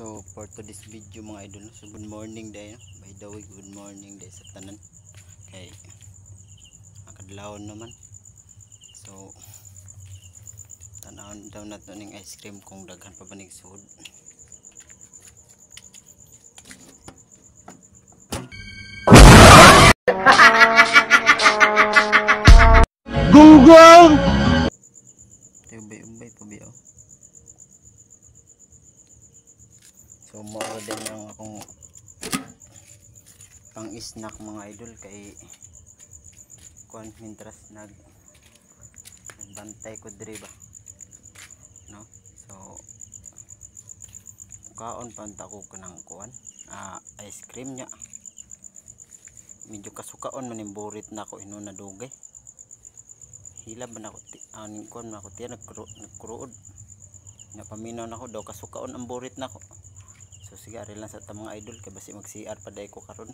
So for today's video mga idol, so good morning day, no? By the way, good morning day sa tanan. Kay nakadlawon naman. So tanawon daw nato ning ice cream kung daghan pa ba ning suod. Google! Ubay-ubay pa biyo. So mao din ang akong pang snack mga idol kay kuan mintras nagbantay ko diri ba, no? So kaon panta ko kanang kuan ice cream nya. Medyo kasukaon man yung burit na ako inuna dugay. Hila ba na ako aning kuan na ako tiya nagkuruod. Napaminaw na ako daw kasukaon ang burit na ako. So sige ari lang sa ta mga idol kay basi mag CR pa day ko karon.